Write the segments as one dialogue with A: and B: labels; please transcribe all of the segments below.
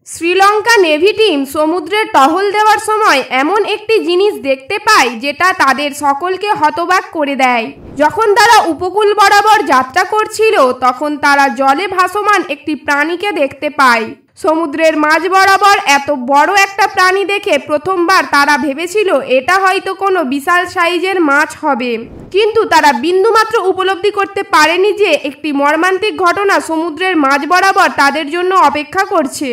A: Sri Lanka navy team সমুদ্রে টহল দেওয়ার সময় এমন একটি জিনিস দেখতে পায় যেটা তাদের সকলকে হতবাক করে দেয়। যখন তারা উপকূল বরাবর যাত্রা করছিল তখন তারা জলে ভাসমান একটি প্রাণীকে দেখতে পায়। সমুদ্রের মাঝ বরাবর এত বড় একটা প্রাণী দেখে প্রথমবার তারা ভেবেছিল এটা হয়তো কোনো বিশাল সাইজের মাছ হবে, কিন্তু তারা বিন্দুমাত্র উপলব্ধি করতে পারেনি যে একটি মর্মান্তিক ঘটনা সমুদ্রের মাঝ বরাবর তাদের জন্য অপেক্ষা করছে।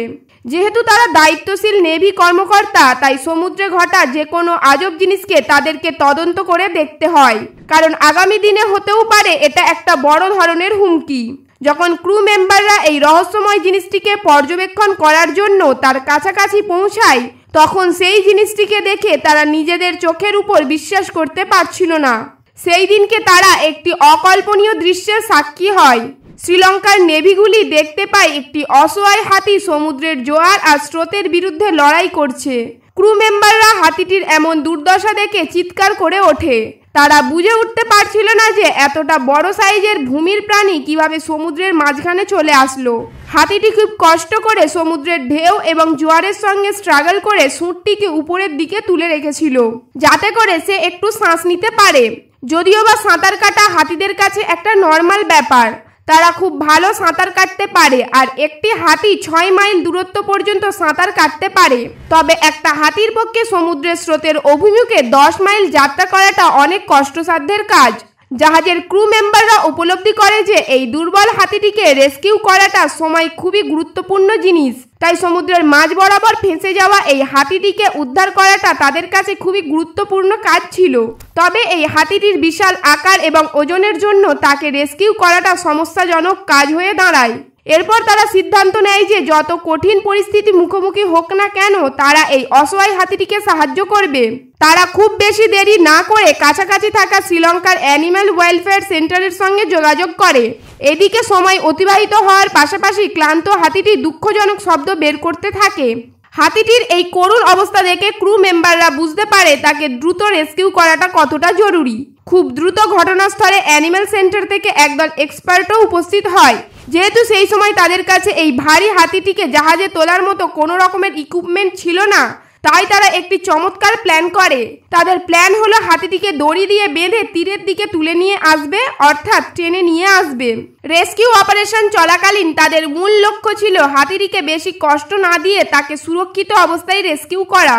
A: যেহেতু তারা দায়িত্বশীল নেভি কর্মকর্তা, তাই সমুদ্রে ঘটা যে কোনো আজব জিনিসকে তাদেরকে তদন্ত করে দেখতে হয়, কারণ আগামী দিনে হতেও পারে এটা একটা বড় ধরনের হুমকি। যখন ক্রু মেম্বাররা এই রহস্যময় জিনিসটিকে পর্যবেক্ষণ করার জন্য তার কাছাকাছি পৌঁছায়, তখন সেই জিনিসটিকে দেখে তারা নিজেদের চোখের উপর বিশ্বাস করতে পারছিল না। সেই দিনকে তারা একটি অকল্পনীয় দৃশ্যের সাক্ষী হয়। শ্রীলঙ্কার নেভিগুলি দেখতে পায় একটি অসহায় হাতি সমুদ্রের জোয়ার আর স্রোতের বিরুদ্ধে লড়াই করছে। ক্রু মেম্বাররা হাতিটির এমন দুর্দশা দেখে চিৎকার করে ওঠে। তারা বুঝে উঠতে পারছিল না যে এতটা বড় সাইজের ভূমির প্রাণী কিভাবে সমুদ্রের মাঝখানে চলে আসলো। হাতিটি খুব কষ্ট করে সমুদ্রের ঢেউ এবং জোয়ারের সঙ্গে স্ট্রাগল করে সুঁটটিকে উপরের দিকে তুলে রেখেছিল, যাতে করে সে একটু শ্বাস নিতে পারে। যদিও বা সাঁতার কাটা হাতিদের কাছে একটা নর্মাল ব্যাপার, তারা খুব ভালো সাঁতার কাটতে পারে, আর একটি হাতি 6 মাইল দূরত্ব পর্যন্ত সাঁতার কাটতে পারে। তবে একটা হাতির পক্ষে সমুদ্রের স্রোতের অভিমুখে 10 মাইল যাত্রা করাটা অনেক কষ্টসাধ্যের কাজ। জাহাজের ক্রু মেম্বাররা উপলব্ধি করে যে এই দুর্বল হাতিটিকে রেস্কিউ করাটা সময় খুবই গুরুত্বপূর্ণ জিনিস, তাই সমুদ্রের মাঝ বরাবর ফেঁসে যাওয়া এই হাতিটিকে উদ্ধার করাটা তাদের কাছে খুবই গুরুত্বপূর্ণ কাজ ছিল। তবে এই হাতিটির বিশাল আকার এবং ওজনের জন্য তাকে রেস্কিউ করাটা সমস্যাজনক কাজ হয়ে দাঁড়ায়। এরপর তারা সিদ্ধান্ত নেয় যে যত কঠিন পরিস্থিতি মুখোমুখি হোক না কেন তারা এই অসহায় হাতিটিকে সাহায্য করবে। তারা খুব বেশি দেরি না করে কাছাকাছি থাকা শ্রীলঙ্কার অ্যানিম্যাল ওয়েলফেয়ার সেন্টারের সঙ্গে যোগাযোগ করে। এদিকে সময় অতিবাহিত হওয়ার পাশাপাশি ক্লান্ত হাতিটি দুঃখজনক শব্দ বের করতে থাকে। হাতিটির এই করুণ অবস্থা দেখে ক্রু মেম্বাররা বুঝতে পারে তাকে দ্রুত রেস্কিউ করাটা কতটা জরুরি। খুব দ্রুত ঘটনাস্থলে অ্যানিম্যাল সেন্টার থেকে একদল এক্সপার্টও উপস্থিত হয়। যেহেতু সেই সময় তাদের কাছে এই ভারী হাতিটিকে জাহাজে তোলার মতো কোনো রকমের ইকুইপমেন্ট ছিল না, তাই তারা একটি চমৎকার প্ল্যান করে। তাদের প্ল্যান হলো হাতিটিকে দড়ি দিয়ে বেঁধে তীরের দিকে তুলে নিয়ে আসবে, অর্থাৎ টেনে নিয়ে আসবে। রেস্কিউ অপারেশন চলাকালীন তাদের মূল লক্ষ্য ছিল হাতিটিকে বেশি কষ্ট না দিয়ে তাকে সুরক্ষিত অবস্থায় রেস্কিউ করা।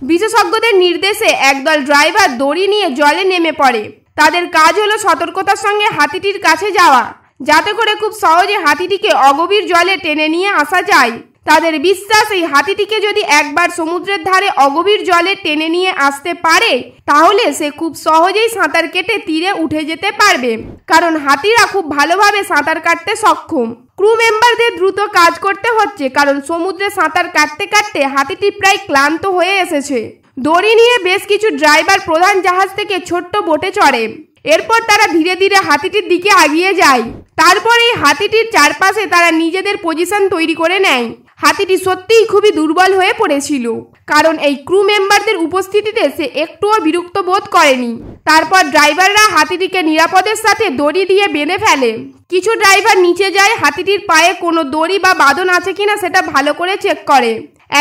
A: বিশেষজ্ঞদের নির্দেশে একদল ড্রাইভার দড়ি নিয়ে জলে নেমে পড়ে। তাদের কাজ হলো সতর্কতার সঙ্গে হাতিটির কাছে যাওয়া, যাতে করে খুব সহজে হাতিটিকে অগভীর জলে টেনে নিয়ে আসা যায়। তাদের বিশ্বাস এই হাতিটিকে যদি একবার সমুদ্রের ধারে অগভীর জলে টেনে নিয়ে আসতে পারে, তাহলে সে খুব সহজেই সাঁতার কেটে তীরে উঠে যেতে পারবে, কারণ হাতিরা খুব ভালোভাবে সাঁতার কাটতে সক্ষম। ক্রু মেম্বারদের দ্রুত কাজ করতে হচ্ছে, কারণ সমুদ্রে সাঁতার কাটতে কাটতে হাতিটি প্রায় ক্লান্ত হয়ে এসেছে। দড়ি নিয়ে বেশ কিছু ড্রাইভার প্রধান জাহাজ থেকে ছোট্ট বোটে চড়ে। এরপর তারা ধীরে ধীরে হাতিটির দিকে এগিয়ে যায়। তারপর এই হাতিটির চারপাশে তারা নিজেদের পজিশন তৈরি করে নেয়। হাতিটি সত্যিই খুবই দুর্বল হয়ে পড়েছিল, কারণ এই ক্রু মেম্বারদের উপস্থিতিতে সে একটুও বিরক্ত বোধ করেনি। তারপর ড্রাইভাররা হাতিটিকে নিরাপদের সাথে দড়ি দিয়ে বেঁধে ফেলে। কিছু ড্রাইভার নিচে যায় হাতিটির পায়ে কোনো দড়ি বা বাঁধন আছে কিনা সেটা ভালো করে চেক করে।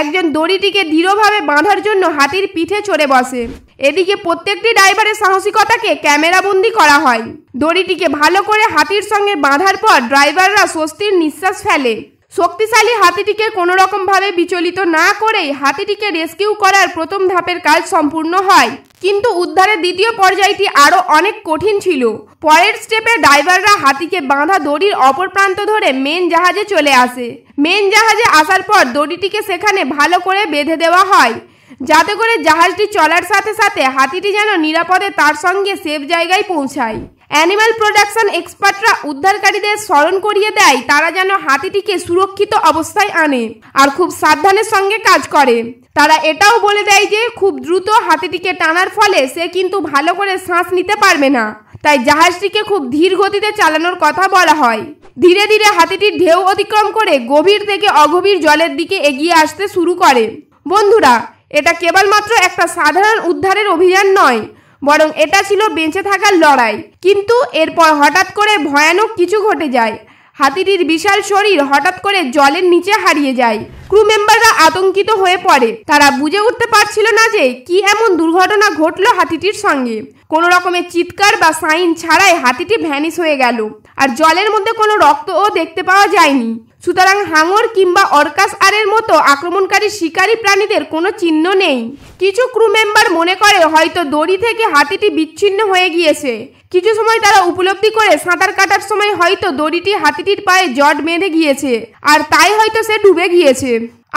A: একজন দড়িটিকে দৃঢ়ভাবে বাঁধার জন্য হাতির পিঠে চড়ে বসে। এদিকে প্রত্যেকটি ড্রাইভারের সাহসিকতাকে ক্যামেরাবন্দি করা হয়। দড়িটিকে ভালো করে হাতির সঙ্গে বাঁধার পর ড্রাইভাররা স্বস্তির নিঃশ্বাস ফেলে। শক্তিশালী হাতিটিকে কোনো রকম ভাবে বিচলিত না করেই হাতিটিকে রেস্কিউ করার প্রথম ধাপের কাজ সম্পূর্ণ হয়। কিন্তু উদ্ধারের দ্বিতীয় পর্যায়টি আরো অনেক কঠিন ছিল। পরের স্টেপে ড্রাইভাররা হাতিকে বাঁধা দড়ির অপর প্রান্ত ধরে মেন জাহাজে চলে আসে। মেন জাহাজে আসার পর দড়িটিকে সেখানে ভালো করে বেঁধে দেওয়া হয়, যাতে করে জাহাজটি চলার সাথে সাথে হাতিটি যেন নিরাপদে তার সঙ্গে সেফ জায়গায় পৌঁছায়। অ্যানিম্যাল প্রোডাকশন এক্সপার্টরা উদ্ধারকারীদের স্মরণ করিয়ে দেয় তারা যেন হাতিটিকে সুরক্ষিত অবস্থায় আনে আর খুব সাবধানের সঙ্গে কাজ করে। তারা এটাও বলে দেয় যে খুব দ্রুত হাতিটিকে টানার ফলে সে কিন্তু ভালো করে শ্বাস নিতে পারবে না, তাই জাহাজটিকে খুব ধীর গতিতে চালানোর কথা বলা হয়। ধীরে ধীরে হাতিটির ঢেউ অতিক্রম করে গভীর থেকে অগভীর জলের দিকে এগিয়ে আসতে শুরু করে। বন্ধুরা, এটা কেবলমাত্র একটা সাধারণ উদ্ধারের অভিযান নয়, বরং এটা ছিল বেঁচে থাকার লড়াই। কিন্তু এরপর হঠাৎ করে ভয়ানক কিছু ঘটে যায়। হাতিটির বিশাল শরীর হঠাৎ করে জলের নিচে হারিয়ে যায়। ক্রু মেম্বাররা আতঙ্কিত হয়ে পড়ে। তারা বুঝে উঠতে পারছিল না যে কি এমন দুর্ঘটনা ঘটলো হাতিটির সঙ্গে। কোনো রকমের চিৎকার বা সাইন ছাড়াই হাতিটি ভ্যানিশ হয়ে গেল, আর জলের মধ্যে কোনো রক্তও দেখতে পাওয়া যায়নি। সুতরাং হাঙর কিংবা অর্কাস আরের মতো আক্রমণকারী শিকারী প্রাণীদের কোনো চিহ্ন নেই। কিছু ক্রু মেম্বার মনে করে হয়তো দড়ি থেকে হাতিটি বিচ্ছিন্ন হয়ে গিয়েছে। কিছু সময় তারা উপলব্ধি করে সাঁতার কাটার সময় হয়তো দড়িটি হাতিটির পায়ে জট বেঁধে গিয়েছে, আর তাই হয়তো সে ডুবে গিয়েছে।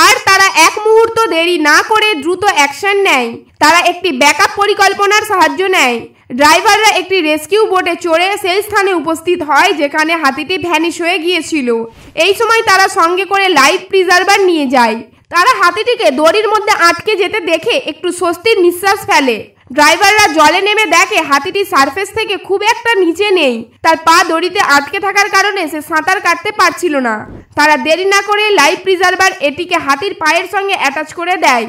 A: আর তারা এক মুহূর্ত দেরি না করে দ্রুত অ্যাকশন নেয়। তারা একটি ব্যাকআপ পরিকল্পনার সাহায্য নেয়। ড্রাইভাররা একটি রেস্কিউ বোটে চড়ে সেই স্থানে উপস্থিত হয় যেখানে হাতিটি ভ্যানিশ হয়ে গিয়েছিল। এই সময় তারা সঙ্গে করে লাইফ প্রিজার্ভার নিয়ে যায়। তারা হাতিটিকে দড়ির মধ্যে আটকে যেতে দেখে একটু স্বস্তির নিঃশ্বাস ফেলে। ড্রাইভাররা জলে নেমে দেখে হাতিটি সারফেস থেকে খুব একটা নিচে নেই। তার পা দড়িতে আটকে থাকার কারণে সে সাঁতার কাটতে পারছিল না। তারা দেরি না করে লাইফ প্রিজার্ভার এটিকে হাতির পায়ের সঙ্গে অ্যাটাচ করে দেয়,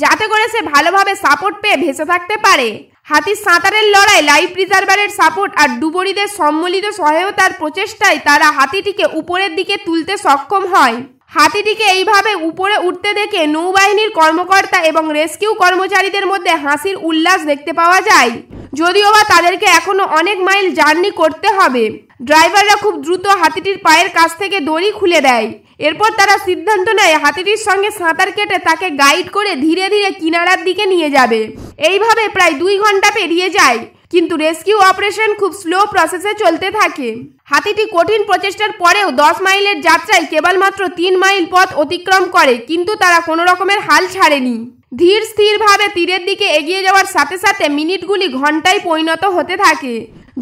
A: যাতে করে সে ভালোভাবে সাপোর্ট পেয়ে ভেসে থাকতে পারে। হাতির সাঁতারের লড়াই, লাইফ প্রিজার্ভারের সাপোর্ট আর ডুবুরিদের সম্মিলিত সহায়তার প্রচেষ্টায় তারা হাতিটিকে উপরের দিকে তুলতে সক্ষম হয়। হাতিটিকে এইভাবে উপরে উঠতে দেখে নৌবাহিনীর কর্মকর্তা এবং রেস্কিউ কর্মচারীদের মধ্যে হাসির উল্লাস দেখতে পাওয়া যায়, যদিও বা তাদেরকে এখনো অনেক মাইল জার্নি করতে হবে। ড্রাইভাররা খুব দ্রুত হাতিটির পায়ের কাছ থেকে দড়ি খুলে দেয়। এরপর তারা সিদ্ধান্ত নেয় হাতিটির সঙ্গে সাঁতার কেটে তাকে গাইড করে ধীরে ধীরে কিনারার দিকে নিয়ে যাবে। এইভাবে প্রায় 2 ঘন্টা পেরিয়ে যায়, কিন্তু রেস্কিউ অপারেশন খুব স্লো প্রসেসে চলতে থাকে। হাতিটি কঠিন প্রচেষ্টার পরেও 10 মাইলের যাত্রায় কেবলমাত্র 3 মাইল পথ অতিক্রম করে, কিন্তু তারা কোনো রকমের হাল ছাড়েনি। ধীর স্থিরভাবে তীরের দিকে এগিয়ে যাওয়ার সাথে সাথে মিনিটগুলি ঘন্টায় পরিণত হতে থাকে।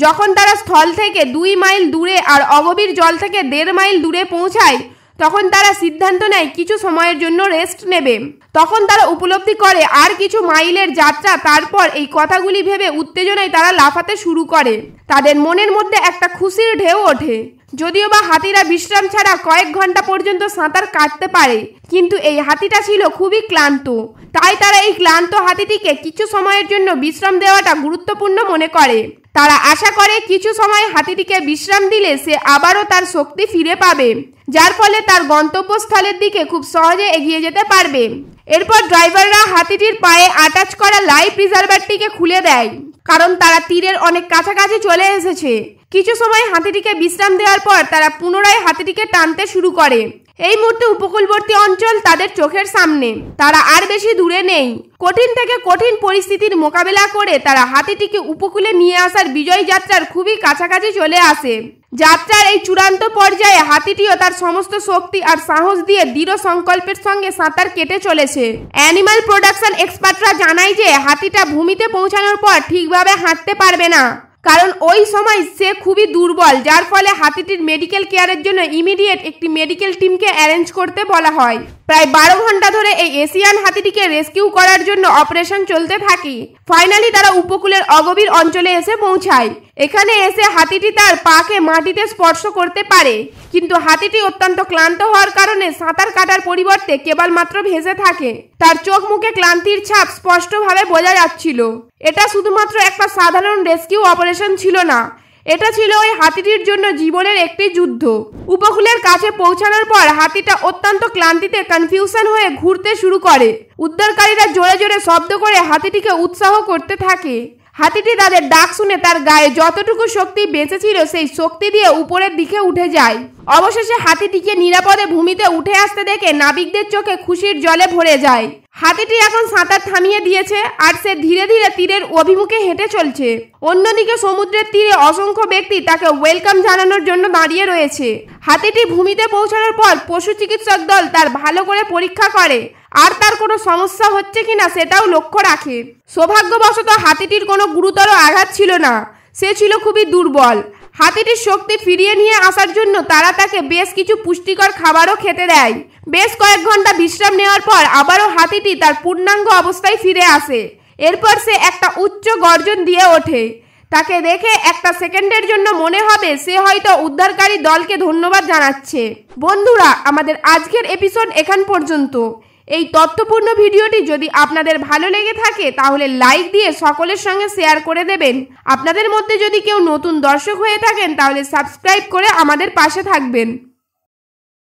A: যখন তারা স্থল থেকে 2 মাইল দূরে আর অগভীর জল থেকে 1.5 মাইল দূরে পৌঁছায়, তখন তারা সিদ্ধান্ত নেয় কিছু সময়ের জন্য রেস্ট নেবে। তখন তারা উপলব্ধি করে আর কিছু মাইলের যাত্রা। তারপর এই কথাগুলি ভেবে উত্তেজনায় তারা লাফাতে শুরু করে। তাদের মনের মধ্যে একটা খুশির ঢেউ ওঠে। যদিও বা হাতিরা বিশ্রাম ছাড়া কয়েক ঘন্টা পর্যন্ত সাঁতার কাটতে পারে, কিন্তু এই হাতিটা ছিল খুবই ক্লান্ত। তাই তারা এই ক্লান্ত হাতিটিকে কিছু সময়ের জন্য বিশ্রাম দেওয়াটা গুরুত্বপূর্ণ মনে করে। তারা আশা করে কিছু সময় হাতিটিকে বিশ্রাম দিলে সে আবারও তার শক্তি ফিরে পাবে, যার ফলে তার গন্তব্যস্থলের দিকে খুব সহজে এগিয়ে যেতে পারবে। এরপর ড্রাইভাররা হাতিটির পায়ে আটাচ করা লাইফ প্রিজার্ভারটিকে খুলে দেয়, কারণ তারা তীরের অনেক কাছাকাছি চলে এসেছে। কিছু সময় হাতিটিকে বিশ্রাম দেওয়ার পর তারা পুনরায় হাতিটিকে টানতে শুরু করে। এই মুহূর্তে উপকূলবর্তী অঞ্চল তাদের চোখের সামনে। তারা আর বেশি দূরে নেই। কঠিন থেকে কঠিন পরিস্থিতির মোকাবেলা করে তারা হাতিটিকে উপকূলে নিয়ে আসার বিজয় যাত্রার খুবই কাছাকাছি চলে আসে। যাত্রার এই চূড়ান্ত পর্যায়ে হাতিটিও তার সমস্ত শক্তি আর সাহস দিয়ে দৃঢ় সংকল্পের সঙ্গে সাঁতার কেটে চলেছে। অ্যানিমাল প্রোডাকশন এক্সপার্টরা জানায় যে হাতিটা ভূমিতে পৌঁছানোর পর ঠিকভাবে হাঁটতে পারবে না, কারণ ওই সময় সে খুবই দুর্বল, যার ফলে হাতিটির মেডিকেল কেয়ারের জন্য ইমিডিয়েট একটি মেডিকেল টিমকে অ্যারেঞ্জ করতে বলা হয়। প্রায় 12 ঘন্টা ধরে এই এশিয়ান হাতিটিকে রেস্কিউ করার জন্য অপারেশন চলতে থাকে। ফাইনালি তারা উপকূলের অগভীর অঞ্চলে এসে পৌঁছায়। এখানে এসে হাতিটি তার পাকে মাটিতে স্পর্শ করতে পারে, কিন্তু হাতিটি অত্যন্ত ক্লান্ত হওয়ার কারণে সাঁতার কাটার পরিবর্তে কেবলমাত্র ভেসে থাকে। তার চোখ মুখে ক্লান্তির ছাপ স্পষ্টভাবে বোঝা যাচ্ছিল। এটা শুধুমাত্র একটা সাধারণ রেস্কিউ অপারেশন ছিল না, এটা ছিল ওই হাতিটির জন্য জীবনের একটি যুদ্ধ। উপকূলের কাছে পৌঁছানোর পর হাতিটা অত্যন্ত ক্লান্তিতে কনফিউশন হয়ে ঘুরতে শুরু করে। উদ্ধারকারীরা জোরে জোরে শব্দ করে হাতিটিকে উৎসাহ করতে থাকে। হাতিটি তাদের ডাক শুনে তার গায়ে যতটুকু শক্তি বেঁচে ছিল সেই শক্তি দিয়ে উপরের দিকে উঠে যায়। অবশেষে হাতিটিকে নিরাপদে ভূমিতে উঠে আসতে দেখে নাবিকদের চোখে খুশির জলে ভরে যায়। হাতিটি এখন সাঁতার থামিয়ে দিয়েছে আর সে ধীরে ধীরে তীরের অভিমুখে হেঁটে চলছে। অন্যদিকে সমুদ্রের তীরে অসংখ্য ব্যক্তি তাকে ওয়েলকাম জানানোর জন্য দাঁড়িয়ে রয়েছে। হাতিটি ভূমিতে পৌঁছানোর পর পশু চিকিৎসক দল তার ভালো করে পরীক্ষা করে আর তার কোনো সমস্যা হচ্ছে কিনা সেটাও লক্ষ্য রাখে। সৌভাগ্যবশত হাতিটির কোনো গুরুতর আঘাত ছিল না, সে ছিল খুবই দুর্বল। হাতিটির শক্তি ফিরিয়ে নিয়ে আসার জন্য তারা তাকে বেশ কিছু পুষ্টিকর খাবারও খেতে দেয়। বেশ কয়েক ঘন্টা বিশ্রাম নেওয়ার পর আবারও হাতিটি তার পূর্ণাঙ্গ অবস্থায় ফিরে আসে। এরপর সে একটা উচ্চ গর্জন দিয়ে ওঠে। তাকে দেখে একটা সেকেন্ডের জন্য মনে হবে সে হয়তো উদ্ধারকারী দলকে ধন্যবাদ জানাচ্ছে। বন্ধুরা, আমাদের আজকের এপিসোড এখান পর্যন্ত। এই তথ্যপূর্ণ ভিডিওটি যদি আপনাদের ভালো লেগে থাকে তাহলে লাইক দিয়ে সকলের সঙ্গে শেয়ার করে দেবেন। আপনাদের মধ্যে যদি কেউ নতুন দর্শক হয়ে থাকেন তাহলে সাবস্ক্রাইব করে আমাদের পাশে থাকবেন।